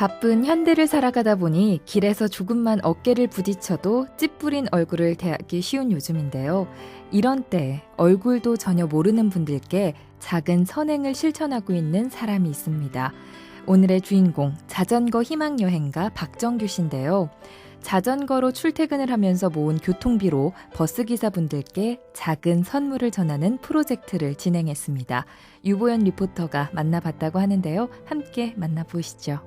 바쁜 현대를 살아가다 보니 길에서 조금만 어깨를 부딪혀도 찌푸린 얼굴을 대하기 쉬운 요즘인데요. 이런 때 얼굴도 전혀 모르는 분들께 작은 선행을 실천하고 있는 사람이 있습니다. 오늘의 주인공 자전거 희망여행가 박정규 씨인데요. 자전거로 출퇴근을 하면서 모은 교통비로 버스기사분들께 작은 선물을 전하는 프로젝트를 진행했습니다. 유보연 리포터가 만나봤다고 하는데요. 함께 만나보시죠.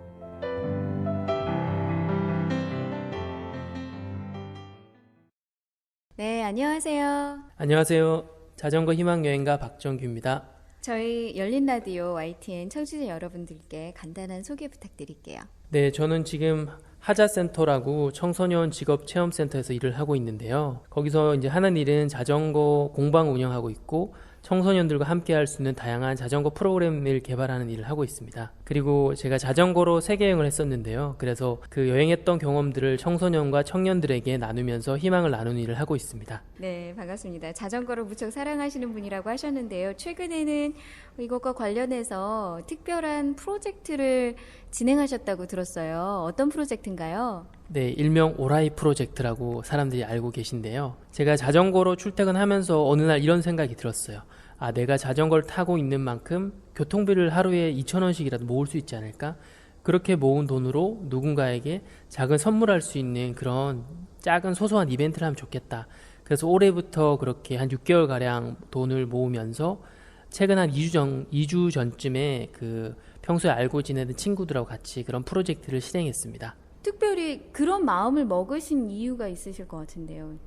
네, 안녕하세요. 안녕하세요. 자전거 희망여행가 박정규입니다. 저희 열린 라디오 YTN 청취자 여러분들께 간단한 소개 부탁드릴게요. 네, 저는 지금 하자센터라고 청소년 직업체험센터에서 일을 하고 있는데요. 거기서 이제 하는 일은 자전거 공방 운영하고 있고 청소년들과 함께 할 수 있는 다양한 자전거 프로그램을 개발하는 일을 하고 있습니다. 그리고 제가 자전거로 세계 여행을 했었는데요. 그래서 그 여행했던 경험들을 청소년과 청년들에게 나누면서 희망을 나누는 일을 하고 있습니다. 네, 반갑습니다. 자전거를 무척 사랑하시는 분이라고 하셨는데요. 최근에는 이것과 관련해서 특별한 프로젝트를 진행하셨다고 들었어요. 어떤 프로젝트인가요? 네, 일명 오라이 프로젝트라고 사람들이 알고 계신데요. 제가 자전거로 출퇴근하면서 어느 날 이런 생각이 들었어요. 아, 내가 자전거를 타고 있는 만큼 교통비를 하루에 2,000원씩이라도 모을 수 있지 않을까? 그렇게 모은 돈으로 누군가에게 작은 선물할 수 있는 그런 작은 소소한 이벤트를 하면 좋겠다. 그래서 올해부터 그렇게 한 6개월가량 돈을 모으면서 최근 한 2주 전쯤에 그 평소에 알고 지내는 친구들하고 같이 그런 프로젝트를 실행했습니다. 특별히 그런 마음을 먹으신 이유가 있으실 것 같은데요.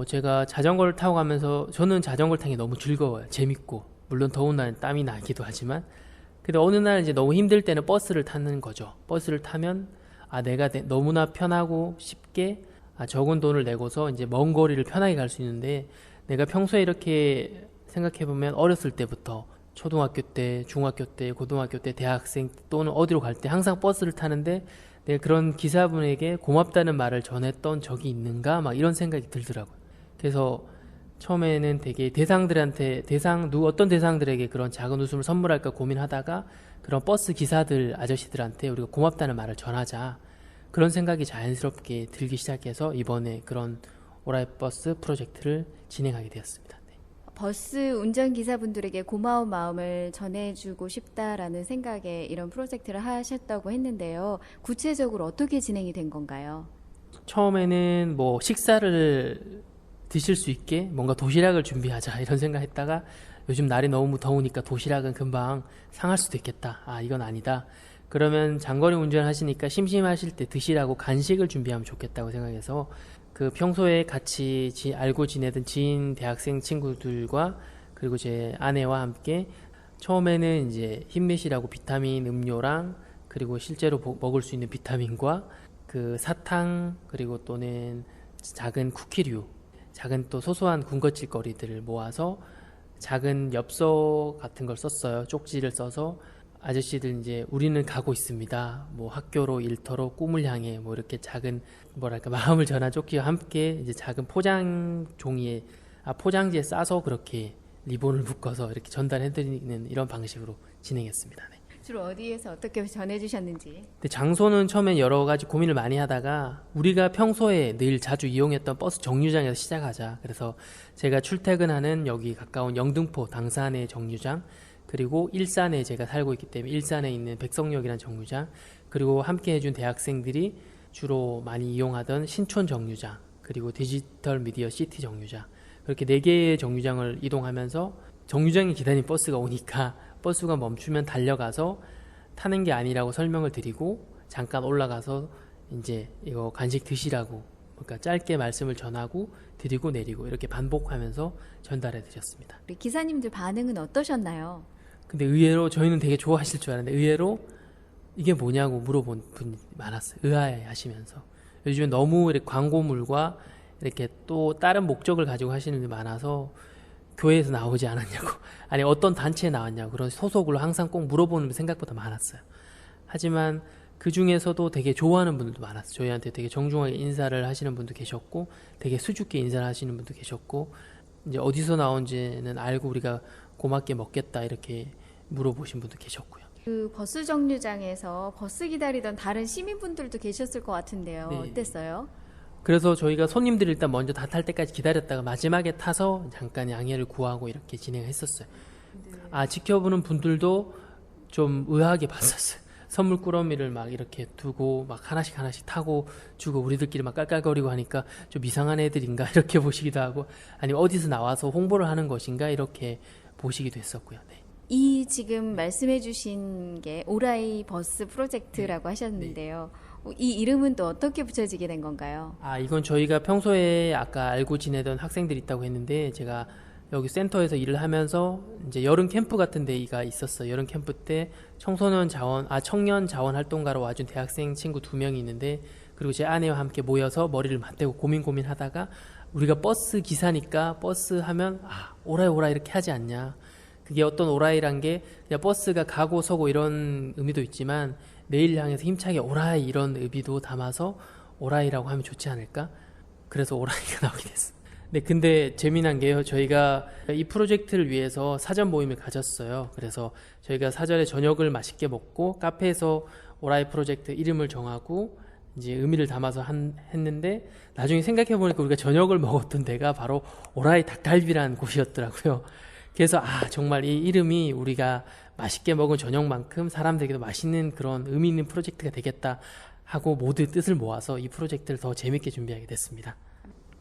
제가 자전거를 타고 가면서 저는 자전거를 타는 게 너무 즐거워요. 재밌고. 물론 더운 날은 땀이 나기도 하지만. 근데 어느 날 이제 너무 힘들 때는 버스를 타는 거죠. 버스를 타면 내가 너무나 편하고 쉽게 적은 돈을 내고서 이제 먼 거리를 편하게 갈 수 있는데 내가 평소에 이렇게 생각해보면 어렸을 때부터 초등학교 때, 중학교 때, 고등학교 때, 대학생 또는 어디로 갈 때 항상 버스를 타는데 내가 그런 기사분에게 고맙다는 말을 전했던 적이 있는가? 막 이런 생각이 들더라고요. 그래서 처음에는 되게 어떤 대상들에게 그런 작은 웃음을 선물할까 고민하다가 그런 버스 기사들, 아저씨들한테 우리가 고맙다는 말을 전하자. 그런 생각이 자연스럽게 들기 시작해서 이번에 그런 오라이 버스 프로젝트를 진행하게 되었습니다. 버스 운전기사분들에게 고마운 마음을 전해주고 싶다라는 생각에 이런 프로젝트를 하셨다고 했는데요. 구체적으로 어떻게 진행이 된 건가요? 처음에는 뭐 식사를 드실 수 있게 뭔가 도시락을 준비하자 이런 생각했다가 요즘 날이 너무 더우니까 도시락은 금방 상할 수도 있겠다. 이건 아니다. 그러면 장거리 운전하시니까 심심하실 때 드시라고 간식을 준비하면 좋겠다고 생각해서 그 평소에 같이 알고 지내던 지인 대학생 친구들과 그리고 제 아내와 함께 처음에는 이제 힘내시라고 비타민 음료랑 그리고 실제로 먹을 수 있는 비타민과 그 사탕 그리고 또는 작은 쿠키류 작은 또 소소한 군것질거리들을 모아서 작은 엽서 같은 걸 썼어요. 쪽지를 써서 아저씨들 이제 우리는 가고 있습니다. 뭐 학교로 일터로 꿈을 향해 뭐 이렇게 작은 마음을 전한 쪽지와 함께 이제 작은 포장지에 싸서 그렇게 리본을 묶어서 이렇게 전달해드리는 이런 방식으로 진행했습니다. 네. 주로 어디에서 어떻게 전해주셨는지. 근데 장소는 처음엔 여러 가지 고민을 많이 하다가 우리가 평소에 늘 자주 이용했던 버스 정류장에서 시작하자. 그래서 제가 출퇴근하는 여기 가까운 영등포 당산의 정류장 그리고 일산에 제가 살고 있기 때문에 일산에 있는 백석역이라는 정류장 그리고 함께 해준 대학생들이 주로 많이 이용하던 신촌 정류장 그리고 디지털 미디어 시티 정류장 그렇게 4개의 정류장을 이동하면서 정류장에 기다린 버스가 오니까 버스가 멈추면 달려가서 타는 게 아니라고 설명을 드리고 잠깐 올라가서 이제 이거 간식 드시라고 그러니까 짧게 말씀을 전하고 드리고 내리고 이렇게 반복하면서 전달해 드렸습니다. 우리 기사님들 반응은 어떠셨나요? 근데 의외로 저희는 되게 좋아하실 줄 알았는데 의외로 이게 뭐냐고 물어본 분이 많았어요. 의아해 하시면서. 요즘에 너무 이렇게 광고물과 이렇게 또 다른 목적을 가지고 하시는 분이 많아서 교회에서 나오지 않았냐고 아니 어떤 단체에 나왔냐고 그런 소속으로 항상 꼭 물어보는 생각보다 많았어요. 하지만 그 중에서도 되게 좋아하는 분들도 많았어요. 저희한테 되게 정중하게 인사를 하시는 분도 계셨고 되게 수줍게 인사를 하시는 분도 계셨고 이제 어디서 나온지는 알고 우리가 고맙게 먹겠다 이렇게 물어보신 분도 계셨고요. 그 버스 정류장에서 버스 기다리던 다른 시민분들도 계셨을 것 같은데요. 네. 어땠어요? 그래서 저희가 손님들이 일단 먼저 다 탈 때까지 기다렸다가 마지막에 타서 잠깐 양해를 구하고 이렇게 진행했었어요. 지켜보는 분들도 좀 의아하게 봤었어요. 선물 꾸러미를 막 이렇게 두고 막 하나씩 하나씩 타고 주고 우리들끼리 막 깔깔거리고 하니까 좀 이상한 애들인가 이렇게 보시기도 하고, 아니면 어디서 나와서 홍보를 하는 것인가 이렇게 보시기도 했었고요. 네. 이 지금 말씀해 주신 게 오라이 버스 프로젝트라고 하셨는데요. 이 이름은 또 어떻게 붙여지게 된 건가요? 이건 저희가 평소에 아까 알고 지내던 학생들이 있다고 했는데, 제가 여기 센터에서 일을 하면서 이제 여름 캠프 같은 데가 있었어요. 여름 캠프 때 청년 자원 활동가로 와준 대학생 친구 2명이 있는데, 그리고 제 아내와 함께 모여서 머리를 맞대고 고민하다가 우리가 버스 기사니까 버스 하면 오라이 이렇게 하지 않냐. 그게 어떤 오라이란 게 그냥 버스가 가고 서고 이런 의미도 있지만 내일 향해서 힘차게 오라이 이런 의미도 담아서 오라이라고 하면 좋지 않을까? 그래서 오라이가 나오게 됐어요. 네, 근데 재미난 게요. 저희가 이 프로젝트를 위해서 사전 모임을 가졌어요. 그래서 저희가 사전에 저녁을 맛있게 먹고 카페에서 오라이 프로젝트 이름을 정하고 이제 의미를 담아서 했는데, 나중에 생각해보니까 우리가 저녁을 먹었던 데가 바로 오라이 닭갈비라는 곳이었더라고요. 그래서 정말 이 이름이 우리가 맛있게 먹은 저녁만큼 사람들에게도 맛있는 그런 의미 있는 프로젝트가 되겠다 하고 모두 뜻을 모아서 이 프로젝트를 더 재밌게 준비하게 됐습니다.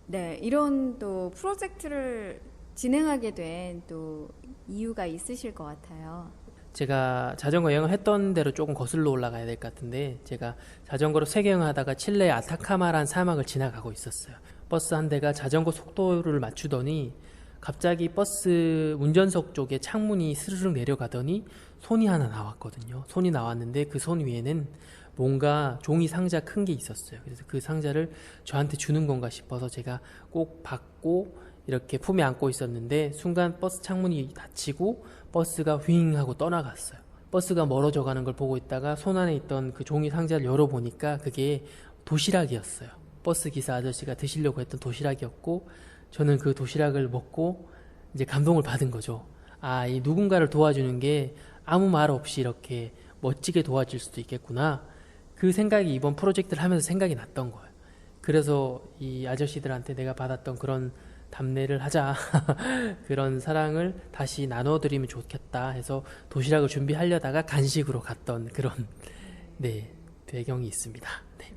네, 이런 또 프로젝트를 진행하게 된 또 이유가 있으실 것 같아요. 제가 자전거 여행을 했던 대로 조금 거슬러 올라가야 될 것 같은데, 제가 자전거로 세계 여행하다가 칠레 아타카마라는 사막을 지나가고 있었어요. 버스 한 대가 자전거 속도를 맞추더니 갑자기 버스 운전석 쪽에 창문이 스르륵 내려가더니 손이 하나 나왔거든요. 손이 나왔는데 그 손 위에는 뭔가 종이 상자 큰 게 있었어요. 그래서 그 상자를 저한테 주는 건가 싶어서 제가 꼭 받고 이렇게 품에 안고 있었는데, 순간 버스 창문이 닫히고 버스가 휘잉 하고 떠나갔어요. 버스가 멀어져 가는 걸 보고 있다가 손 안에 있던 그 종이 상자를 열어보니까 그게 도시락이었어요. 버스 기사 아저씨가 드시려고 했던 도시락이었고, 저는 그 도시락을 먹고 이제 감동을 받은 거죠. 이 누군가를 도와주는 게 아무 말 없이 이렇게 멋지게 도와줄 수도 있겠구나. 그 생각이 이번 프로젝트를 하면서 생각이 났던 거예요. 그래서 이 아저씨들한테 내가 받았던 그런 답례를 하자. 그런 사랑을 다시 나눠드리면 좋겠다 해서 도시락을 준비하려다가 간식으로 갔던 그런 배경이 있습니다. 네.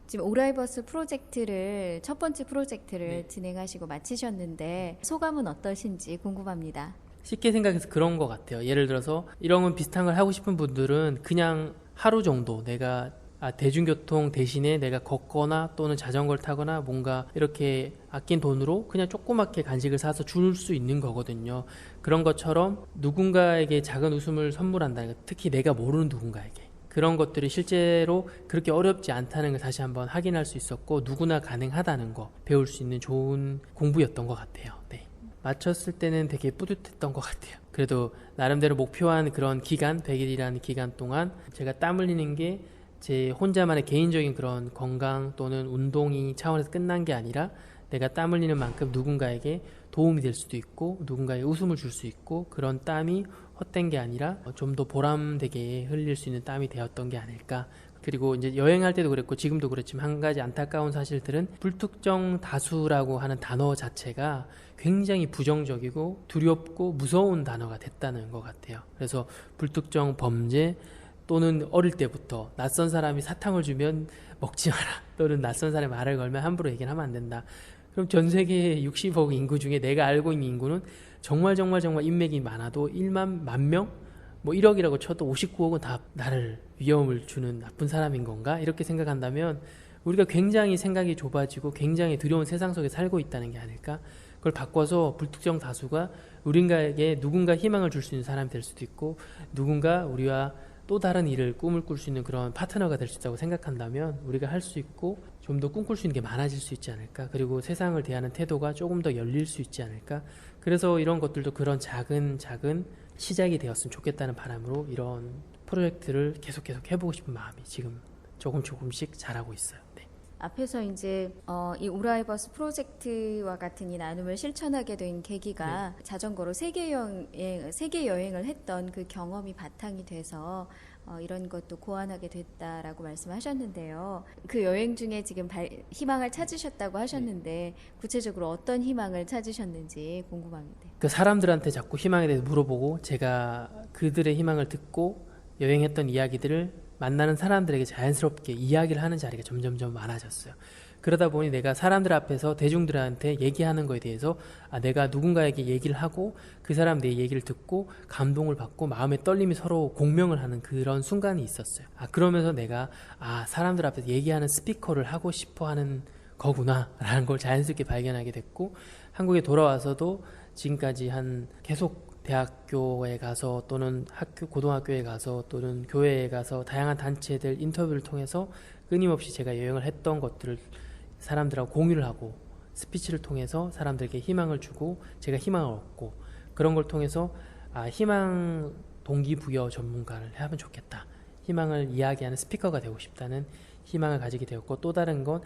지금 오라이버스 프로젝트를 첫 번째 프로젝트를 진행하시고 마치셨는데 소감은 어떠신지 궁금합니다. 쉽게 생각해서 그런 것 같아요. 예를 들어서 이런 비슷한 걸 하고 싶은 분들은 그냥 하루 정도 내가 대중교통 대신에 내가 걷거나 또는 자전거를 타거나 뭔가 이렇게 아낀 돈으로 그냥 조그맣게 간식을 사서 줄 수 있는 거거든요. 그런 것처럼 누군가에게 작은 웃음을 선물한다는 것, 특히 내가 모르는 누군가에게, 그런 것들이 실제로 그렇게 어렵지 않다는 걸 다시 한번 확인할 수 있었고, 누구나 가능하다는 거 배울 수 있는 좋은 공부였던 것 같아요. 네. 마쳤을 때는 되게 뿌듯했던 것 같아요. 그래도 나름대로 목표한 그런 기간, 100일이라는 기간 동안 제가 땀 흘리는 게 제 혼자만의 개인적인 그런 건강 또는 운동이 차원에서 끝난 게 아니라, 내가 땀 흘리는 만큼 누군가에게 도움이 될 수도 있고 누군가에게 웃음을 줄 수 있고, 그런 땀이 헛된 게 아니라 좀 더 보람되게 흘릴 수 있는 땀이 되었던 게 아닐까. 그리고 이제 여행할 때도 그랬고 지금도 그렇지만 한 가지 안타까운 사실들은 불특정 다수라고 하는 단어 자체가 굉장히 부정적이고 두렵고 무서운 단어가 됐다는 것 같아요. 그래서 불특정 범죄, 또는 어릴 때부터 낯선 사람이 사탕을 주면 먹지 마라, 또는 낯선 사람이 말을 걸면 함부로 얘기는 하면 안 된다. 그럼 전 세계 60억 인구 중에 내가 알고 있는 인구는 정말 인맥이 많아도 1만 명? 1억이라고 쳐도 59억은 다 나를 위험을 주는 나쁜 사람인 건가? 이렇게 생각한다면 우리가 굉장히 생각이 좁아지고 굉장히 두려운 세상 속에 살고 있다는 게 아닐까? 그걸 바꿔서 불특정 다수가 우리에게 누군가 희망을 줄 수 있는 사람이 될 수도 있고, 누군가 우리와 또 다른 일을 꿈을 꿀 수 있는 그런 파트너가 될 수 있다고 생각한다면 우리가 할 수 있고 좀 더 꿈꿀 수 있는 게 많아질 수 있지 않을까. 그리고 세상을 대하는 태도가 조금 더 열릴 수 있지 않을까. 그래서 이런 것들도 그런 작은 시작이 되었으면 좋겠다는 바람으로 이런 프로젝트를 계속 해보고 싶은 마음이 지금 조금씩 자라고 있어요. 네. 앞에서 이제 이 오라이버스 프로젝트와 같은 이 나눔을 실천하게 된 계기가 자전거로 세계 여행을 했던 그 경험이 바탕이 돼서 이런 것도 고안하게 됐다라고 말씀하셨는데요. 그 여행 중에 지금 희망을 찾으셨다고 하셨는데 구체적으로 어떤 희망을 찾으셨는지 궁금합니다. 그 사람들한테 자꾸 희망에 대해서 물어보고 제가 그들의 희망을 듣고 여행했던 이야기들을 만나는 사람들에게 자연스럽게 이야기를 하는 자리가 점점점 많아졌어요. 그러다 보니 내가 사람들 앞에서 대중들한테 얘기하는 거에 대해서 내가 누군가에게 얘기를 하고 그 사람 내 얘기를 듣고 감동을 받고 마음의 떨림이 서로 공명을 하는 그런 순간이 있었어요. 그러면서 내가 사람들 앞에서 얘기하는 스피커를 하고 싶어 하는 거구나 라는 걸 자연스럽게 발견하게 됐고, 한국에 돌아와서도 지금까지 계속 대학교에 가서 또는 고등학교에 가서 또는 교회에 가서 다양한 단체들 인터뷰를 통해서 끊임없이 제가 여행을 했던 것들을 사람들하고 공유를 하고 스피치를 통해서 사람들에게 희망을 주고 제가 희망을 얻고, 그런 걸 통해서 희망 동기부여 전문가를 하면 좋겠다, 희망을 이야기하는 스피커가 되고 싶다는 희망을 가지게 되었고, 또 다른 건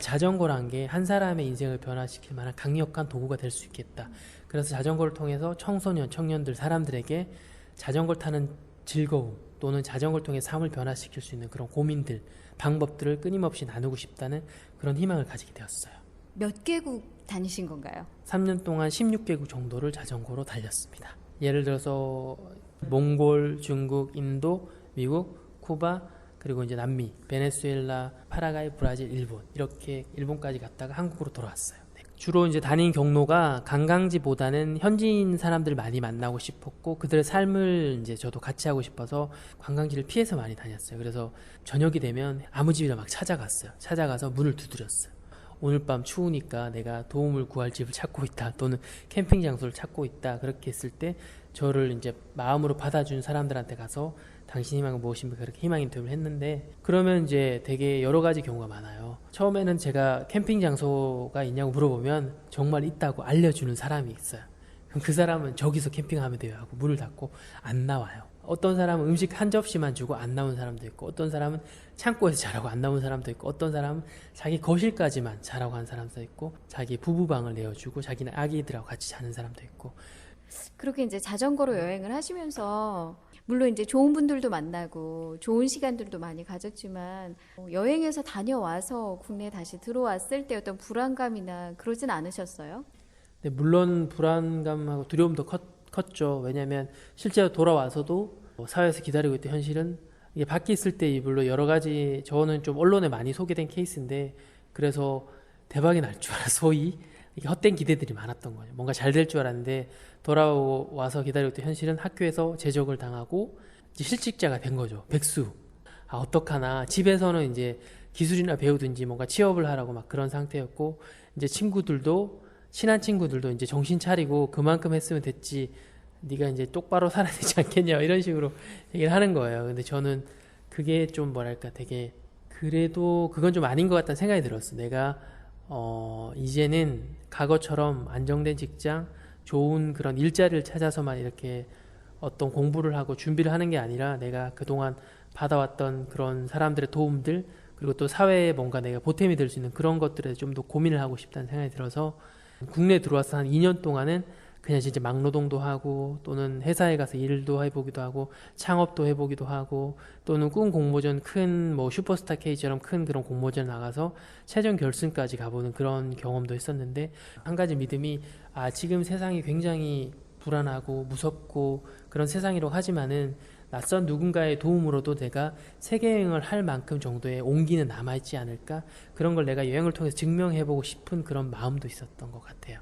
자전거란 게 한 사람의 인생을 변화시킬 만한 강력한 도구가 될 수 있겠다. 그래서 자전거를 통해서 청소년, 청년들, 사람들에게 자전거를 타는 즐거움 또는 자전거를 통해 삶을 변화시킬 수 있는 그런 고민들, 방법들을 끊임없이 나누고 싶다는 그런 희망을 가지게 되었어요. 몇 개국 다니신 건가요? 3년 동안 16개국 정도를 자전거로 달렸습니다. 예를 들어서 몽골, 중국, 인도, 미국, 쿠바, 그리고 이제 남미, 베네수엘라, 파라과이, 브라질, 일본, 이렇게 일본까지 갔다가 한국으로 돌아왔어요. 주로 이제 다닌 경로가 관광지보다는 현지인 사람들 많이 만나고 싶었고 그들의 삶을 이제 저도 같이 하고 싶어서 관광지를 피해서 많이 다녔어요. 그래서 저녁이 되면 아무 집이나 막 찾아갔어요. 찾아가서 문을 두드렸어요. 오늘 밤 추우니까 내가 도움을 구할 집을 찾고 있다, 또는 캠핑 장소를 찾고 있다. 그렇게 했을 때 저를 이제 마음으로 받아준 사람들한테 가서 당신 희망은 무엇입니까? 그렇게 희망 인터뷰를 했는데, 그러면 이제 되게 여러 가지 경우가 많아요. 처음에는 제가 캠핑 장소가 있냐고 물어보면 정말 있다고 알려주는 사람이 있어요. 그럼 그 사람은 저기서 캠핑하면 돼요 하고 문을 닫고 안 나와요. 어떤 사람은 음식 한 접시만 주고 안 나온 사람도 있고, 어떤 사람은 창고에서 자라고 안 나온 사람도 있고, 어떤 사람은 자기 거실까지만 자라고 한 사람도 있고, 자기 부부방을 내어주고 자기는 아기들하고 같이 자는 사람도 있고. 그렇게 이제 자전거로 여행을 하시면서 물론 이제 좋은 분들도 만나고 좋은 시간들도 많이 가졌지만 여행에서 다녀와서 국내에 다시 들어왔을 때 어떤 불안감이나 그러진 않으셨어요? 네, 물론 불안감하고 두려움도 컸죠. 왜냐하면 실제로 돌아와서도 사회에서 기다리고 있던 현실은 이게 밖에 있을 때 물론 여러 가지, 저는 좀 언론에 많이 소개된 케이스인데 그래서 대박이 날 줄 알아 소위 이게 헛된 기대들이 많았던 거죠. 뭔가 잘 될 줄 알았는데 돌아와서 기다리고 있던 현실은 학교에서 제적을 당하고 이제 실직자가 된 거죠. 백수. 어떡하나. 집에서는 이제 기술이나 배우든지 뭔가 취업을 하라고 막 그런 상태였고, 이제 친한 친구들도 이제 정신 차리고 그만큼 했으면 됐지, 네가 이제 똑바로 살아야 되지 않겠냐, 이런 식으로 얘기를 하는 거예요. 근데 저는 그게 좀 뭐랄까 되게 그래도 그건 좀 아닌 것 같다는 생각이 들었어. 내가 이제는 과거처럼 안정된 직장, 좋은 그런 일자리를 찾아서만 이렇게 어떤 공부를 하고 준비를 하는 게 아니라 내가 그동안 받아왔던 그런 사람들의 도움들, 그리고 또 사회에 뭔가 내가 보탬이 될 수 있는 그런 것들에 좀 더 고민을 하고 싶다는 생각이 들어서 국내에 들어와서 한 2년 동안은 그냥 진짜 막노동도 하고 또는 회사에 가서 일도 해보기도 하고 창업도 해보기도 하고 또는 꿈 공모전 큰 뭐 슈퍼스타 K처럼 큰 그런 공모전 나가서 최종 결승까지 가보는 그런 경험도 했었는데, 한 가지 믿음이 지금 세상이 굉장히 불안하고 무섭고 그런 세상이라고 하지만은 낯선 누군가의 도움으로도 내가 세계 여행을 할 만큼 정도의 온기는 남아있지 않을까, 그런 걸 내가 여행을 통해서 증명해보고 싶은 그런 마음도 있었던 것 같아요.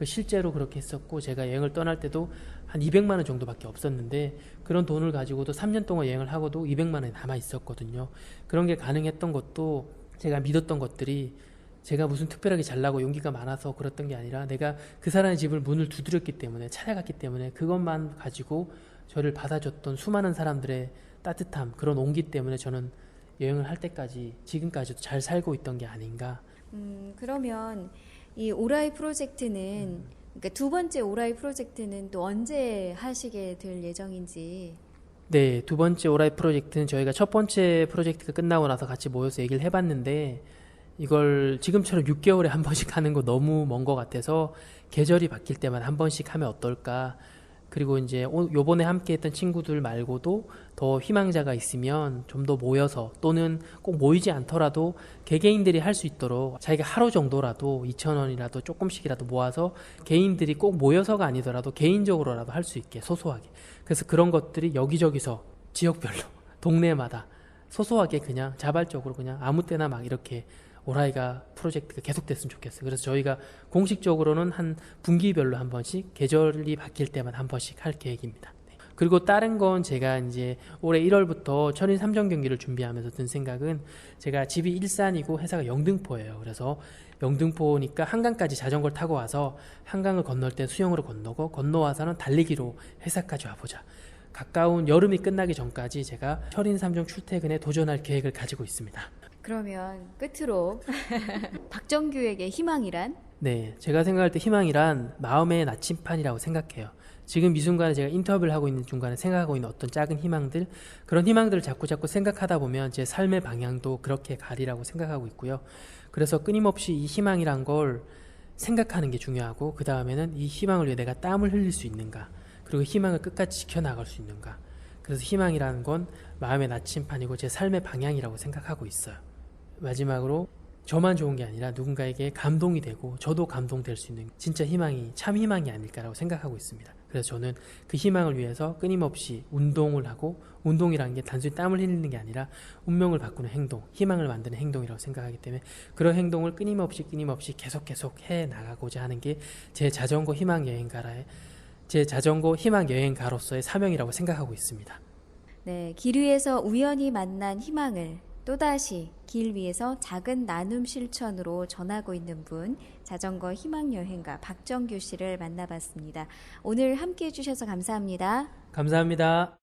실제로 그렇게 했었고, 제가 여행을 떠날 때도 한 200만 원 정도밖에 없었는데 그런 돈을 가지고도 3년 동안 여행을 하고도 200만 원이 남아 있었거든요. 그런 게 가능했던 것도 제가 믿었던 것들이 제가 무슨 특별하게 잘나고 용기가 많아서 그랬던 게 아니라 내가 그 사람의 집을 문을 두드렸기 때문에, 찾아갔기 때문에 그것만 가지고 저를 받아줬던 수많은 사람들의 따뜻함, 그런 온기 때문에 저는 여행을 할 때까지 지금까지도 잘 살고 있던 게 아닌가. 그러면 이 오라이 프로젝트는 그러니까 두 번째 오라이 프로젝트는 또 언제 하시게 될 예정인지. 네, 두 번째 오라이 프로젝트는 저희가 첫 번째 프로젝트가 끝나고 나서 같이 모여서 얘기를 해봤는데 이걸 지금처럼 6개월에 한 번씩 하는 거 너무 먼 것 같아서 계절이 바뀔 때만 한 번씩 하면 어떨까. 그리고 이제 요번에 함께 했던 친구들 말고도 더 희망자가 있으면 좀 더 모여서 또는 꼭 모이지 않더라도 개개인들이 할 수 있도록 자기가 하루 정도라도 2,000원이라도 조금씩이라도 모아서 개인들이 꼭 모여서가 아니더라도 개인적으로라도 할 수 있게 소소하게. 그래서 그런 것들이 여기저기서 지역별로 동네마다 소소하게 그냥 자발적으로 그냥 아무 때나 막 이렇게 오라이가 프로젝트가 계속됐으면 좋겠어요. 그래서 저희가 공식적으로는 한 분기별로 한 번씩 계절이 바뀔 때만 한 번씩 할 계획입니다. 네. 그리고 다른 건 제가 이제 올해 1월부터 철인 3종 경기를 준비하면서 든 생각은 제가 집이 일산이고 회사가 영등포예요. 그래서 영등포니까 한강까지 자전거를 타고 와서 한강을 건널 때 수영으로 건너고 건너와서는 달리기로 회사까지 와보자. 가까운 여름이 끝나기 전까지 제가 철인 3종 출퇴근에 도전할 계획을 가지고 있습니다. 그러면 끝으로 박정규에게 희망이란? 네, 제가 생각할 때 희망이란 마음의 나침판이라고 생각해요. 지금 이 순간에 제가 인터뷰를 하고 있는 중간에 생각하고 있는 어떤 작은 희망들, 그런 희망들을 자꾸 생각하다 보면 제 삶의 방향도 그렇게 가리라고 생각하고 있고요. 그래서 끊임없이 이 희망이란 걸 생각하는 게 중요하고, 그 다음에는 이 희망을 위해 내가 땀을 흘릴 수 있는가, 그리고 희망을 끝까지 지켜나갈 수 있는가. 그래서 희망이라는 건 마음의 나침판이고 제 삶의 방향이라고 생각하고 있어요. 마지막으로 저만 좋은 게 아니라 누군가에게 감동이 되고 저도 감동될 수 있는 진짜 희망이 참 희망이 아닐까라고 생각하고 있습니다. 그래서 저는 그 희망을 위해서 끊임없이 운동을 하고, 운동이라는 게 단순히 땀을 흘리는 게 아니라 운명을 바꾸는 행동, 희망을 만드는 행동이라고 생각하기 때문에 그런 행동을 끊임없이 계속 해 나가고자 하는 게 제 자전거 희망 여행가로서의 사명이라고 생각하고 있습니다. 네, 길 위에서 우연히 만난 희망을 또다시 길 위에서 작은 나눔 실천으로 전하고 있는 분, 자전거 희망여행가 박정규 씨를 만나봤습니다. 오늘 함께해 주셔서 감사합니다. 감사합니다.